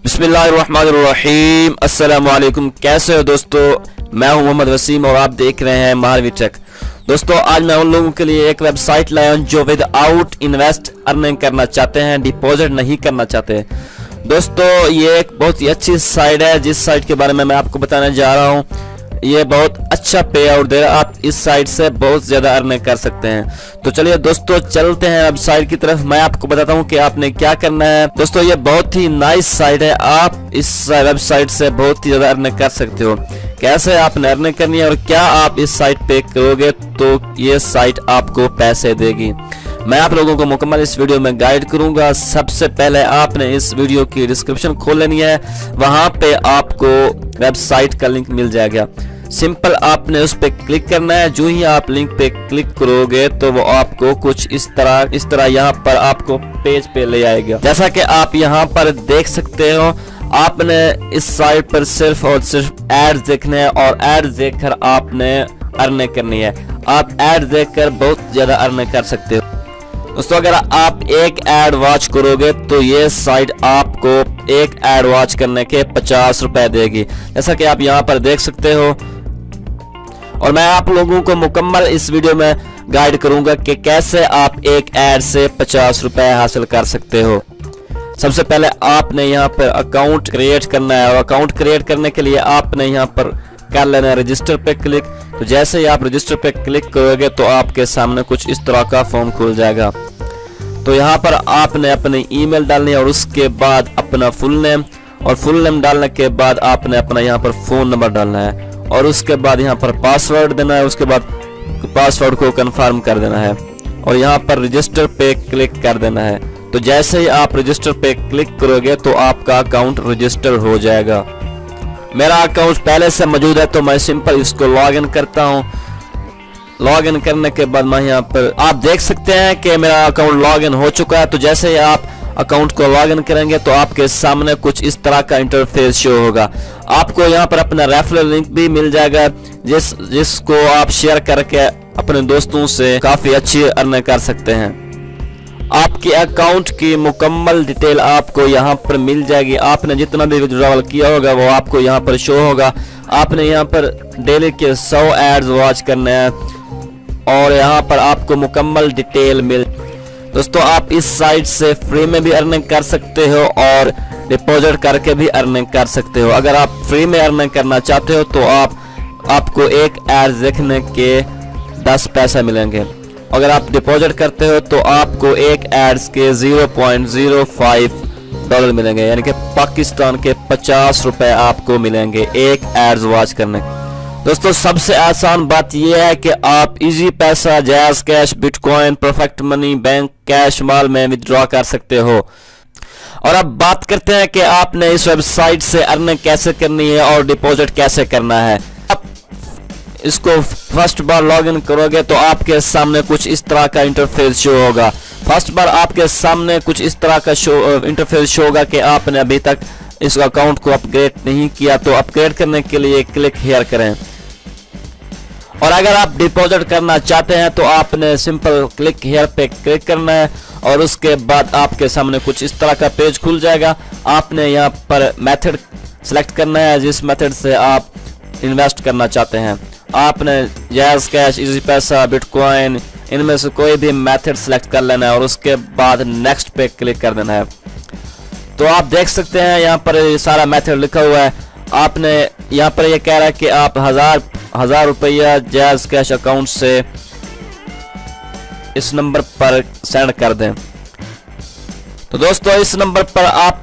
बिस्मिल्लाहिर्रहमानिर्रहीम। अस्सलाम वालेकुम। कैसे हो दोस्तों? मैं हूं मोहम्मद वसीम और आप देख रहे हैं महारवी टेक। दोस्तों आज मैं उन लोगों के लिए एक वेबसाइट लाया हूं जो विदाउट इन्वेस्ट अर्निंग करना चाहते हैं, डिपॉजिट नहीं करना चाहते। दोस्तों ये एक बहुत ही अच्छी साइट है जिस साइट के बारे में मैं आपको बताने जा रहा हूं। ये बहुत अच्छा पे आउट दे रहा है, आप इस साइट से बहुत ज्यादा अर्निंग कर सकते हैं। तो चलिए दोस्तों चलते हैं वेबसाइट की तरफ। मैं आपको बताता हूं कि आपने क्या करना है। दोस्तों ये बहुत ही नाइस साइट है, आप इस वेबसाइट से बहुत ही ज्यादा अर्निंग कर सकते हो। कैसे आपने अर्निंग करनी है और क्या आप इस साइट पे करोगे तो ये साइट आपको पैसे देगी, मैं आप लोगों को मुकम्मल इस वीडियो में गाइड करूंगा। सबसे पहले आपने इस वीडियो की डिस्क्रिप्शन खोल लेनी है, वहां पे आपको वेबसाइट का लिंक मिल जाएगा। सिंपल आपने उस पे क्लिक करना है। जो ही आप लिंक पे क्लिक करोगे तो वो आपको कुछ इस तरह यहाँ पर आपको पेज पे ले आएगा। जैसा कि आप यहाँ पर देख सकते हो, आपने इस साइट पर सिर्फ और सिर्फ एड्स देखने हैं और एड्स देखकर आपने अर्निंग करनी है। आप एड्स देखकर बहुत ज्यादा अर्निंग कर सकते हो। दोस्तों अगर आप एक ऐड वॉच करोगे तो ये साइट आपको एक ऐड वॉच करने के 50 रुपए देगी, जैसा कि आप यहाँ पर देख सकते हो। और मैं आप लोगों को मुकम्मल इस वीडियो में गाइड करूंगा कि कैसे आप एक ऐड से 50 रुपए हासिल कर सकते हो। सबसे पहले आपने यहाँ पर अकाउंट क्रिएट करना है और अकाउंट क्रिएट करने के लिए आपने यहाँ पर कर लेना है रजिस्टर पे क्लिक। तो जैसे ही आप रजिस्टर पे क्लिक करोगे तो आपके सामने कुछ इस तरह का फॉर्म खुल जाएगा। तो यहाँ पर आपने अपनी ईमेल डालनी है और उसके बाद अपना फुल नेम, और फुल नेम डालने के बाद आपने अपना यहाँ पर फोन नंबर डालना है और उसके बाद यहाँ पर पासवर्ड देना है। उसके बाद पासवर्ड को कंफर्म कर देना है और यहाँ पर रजिस्टर पे क्लिक कर देना है। तो जैसे ही आप रजिस्टर पे क्लिक करोगे तो आपका अकाउंट रजिस्टर हो जाएगा। मेरा अकाउंट पहले से मौजूद है तो मैं सिंपल इसको लॉग इन करता हूँ। लॉग इन करने के बाद मैं यहाँ पर आप देख सकते हैं कि मेरा अकाउंट लॉग इन हो चुका है। तो जैसे ही आप अकाउंट को लॉग इन करेंगे तो आपके सामने कुछ इस तरह का इंटरफेस शो होगा। आपको यहाँ पर अपना रेफरल लिंक भी मिल जाएगा जिसको आप शेयर करके अपने दोस्तों से काफी अच्छी अर्निंग कर सकते हैं। आपके अकाउंट की मुकम्मल डिटेल आपको यहाँ पर मिल जाएगी। आपने जितना भी विड्रॉल किया होगा वो आपको यहाँ पर शो होगा। आपने यहाँ पर डेली के 100 एड्स वॉच करने हैं और यहाँ पर आपको मुकम्मल डिटेल मिल। दोस्तों आप इस साइट से फ्री में भी अर्निंग कर सकते हो और डिपॉजिट करके भी अर्निंग कर सकते हो। अगर आप फ्री में अर्निंग करना चाहते हो तो आपको एक एड देखने के 10 पैसा मिलेंगे। अगर आप डिपॉजिट करते हो तो आपको एक एड्स के 0.05 डॉलर मिलेंगे, यानी कि पाकिस्तान के 50 रुपए आपको मिलेंगे एक एड्स वॉच करने। दोस्तों सबसे आसान बात यह है कि आप इजी पैसा, जायज cash, bitcoin, perfect money, bank cash माल में विथड्रॉ कर सकते हो। और अब बात करते हैं कि आपने इस वेबसाइट से अर्निंग कैसे करनी है और डिपॉजिट कैसे करना है। आप इसको फर्स्ट बार लॉग इन करोगे तो आपके सामने कुछ इस तरह का इंटरफेस शो होगा। फर्स्ट बार आपके सामने कुछ इस तरह का इंटरफेस शो होगा कि आपने अभी तक इस अकाउंट को अपग्रेड नहीं किया, तो अपग्रेड करने के लिए क्लिक हियर करें। और अगर आप डिपॉजिट करना चाहते हैं तो आपने सिंपल क्लिक हियर पे क्लिक करना है और उसके बाद आपके सामने कुछ इस तरह का पेज खुल जाएगा। आपने यहाँ पर मेथड सेलेक्ट करना है जिस मेथड से आप इन्वेस्ट करना चाहते हैं। आपने जायज कैश, इजी पैसा, बिटकॉइन, इनमें से कोई भी मेथड सेलेक्ट कर लेना है और उसके बाद नेक्स्ट पे क्लिक कर देना है। तो आप देख सकते हैं यहाँ पर सारा मेथड लिखा हुआ है। आपने यहाँ पर ये कह रहा है कि आप हजार रुपया जायज कैश अकाउंट से इस नंबर पर सेंड कर दें। तो दोस्तों इस नंबर पर आप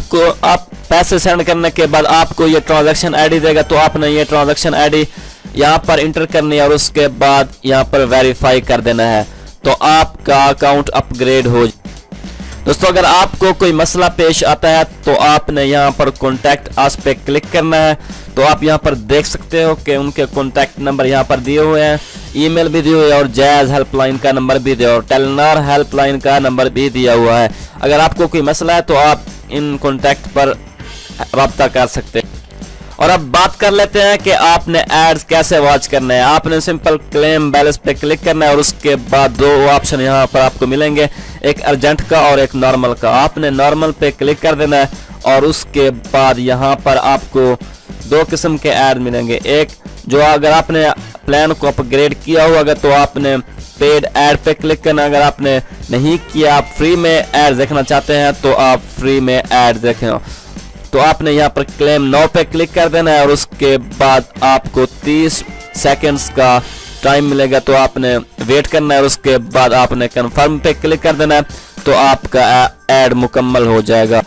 पैसे सेंड करने के बाद आपको ये ट्रांजैक्शन आईडी देगा। तो आपने ये ट्रांजैक्शन आईडी यहाँ पर इंटर करनी है और उसके बाद यहाँ पर वेरीफाई कर देना है तो आपका अकाउंट अपग्रेड हो। दोस्तों अगर आपको कोई मसला पेश आता है तो आपने यहाँ पर कॉन्टैक्ट अस पे क्लिक करना है। तो आप यहाँ पर देख सकते हो कि उनके कॉन्टैक्ट नंबर यहाँ पर दिए हुए हैं, ईमेल भी दी हुई है और जायज हेल्पलाइन का नंबर भी दिया और टेलनार हेल्पलाइन का नंबर भी दिया हुआ है। अगर आपको कोई मसला है तो आप इन कॉन्टैक्ट पर रब्ता कर सकते हैं। और अब बात कर लेते हैं कि आपने एड्स कैसे वॉच करने हैं। आपने सिंपल क्लेम बैलेंस पे क्लिक करना है और उसके बाद दो ऑप्शन यहाँ पर आपको मिलेंगे, एक अर्जेंट का और एक नॉर्मल का। आपने नॉर्मल पे क्लिक कर देना है और उसके बाद यहाँ पर आपको दो किस्म के ऐड मिलेंगे। एक जो अगर आपने प्लान को अपग्रेड किया हो अगर तो आपने पेड ऐड पे क्लिक करना, अगर आपने नहीं किया आप फ्री में ऐड देखना चाहते हैं तो आप फ्री में ऐड देखें। तो आपने यहाँ पर क्लेम नाउ पे क्लिक कर देना है और उसके बाद आपको 30 सेकंड्स का टाइम मिलेगा, तो आपने वेट करना है। उसके बाद आपने कंफर्म पे क्लिक कर देना है तो आपका ऐड मुकम्मल हो जाएगा।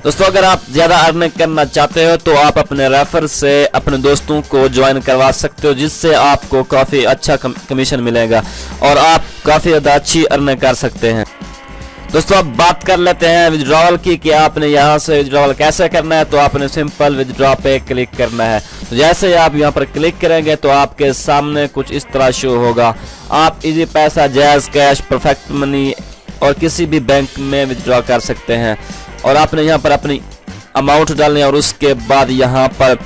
दोस्तों अगर आप ज़्यादा अर्निंग करना चाहते हो तो आप अपने रेफर से अपने दोस्तों को ज्वाइन करवा सकते हो, जिससे आपको काफ़ी अच्छा कमीशन मिलेगा और आप काफ़ी ज़्यादा अच्छी अर्निंग कर सकते हैं। दोस्तों अब बात कर लेते हैं विड्रॉल की कि आपने यहाँ से विड्रॉल कैसे करना है। तो आपने सिंपल विड्रॉ पे क्लिक करना है। तो जैसे ही आप यहाँ पर क्लिक करेंगे तो आपके सामने कुछ इस तरह शो होगा। आप इजी पैसा, जैज़ कैश, परफेक्ट मनी और किसी भी बैंक में विड्रॉ कर सकते हैं। और आपने यहाँ पर अपनी अमाउंट डालनी है और उसके बाद यहाँ पर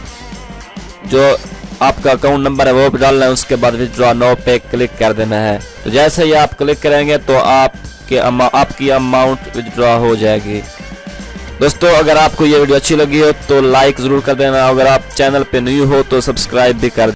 जो आपका अकाउंट नंबर है वो भी डालना है। उसके बाद विड्रॉ नाउ पे क्लिक कर देना है। तो जैसे ही आप क्लिक करेंगे तो आपकी अमाउंट विड्रॉ हो जाएगी। दोस्तों अगर आपको ये वीडियो अच्छी लगी हो तो लाइक ज़रूर कर देना। अगर आप चैनल पे न्यू हो तो सब्सक्राइब भी कर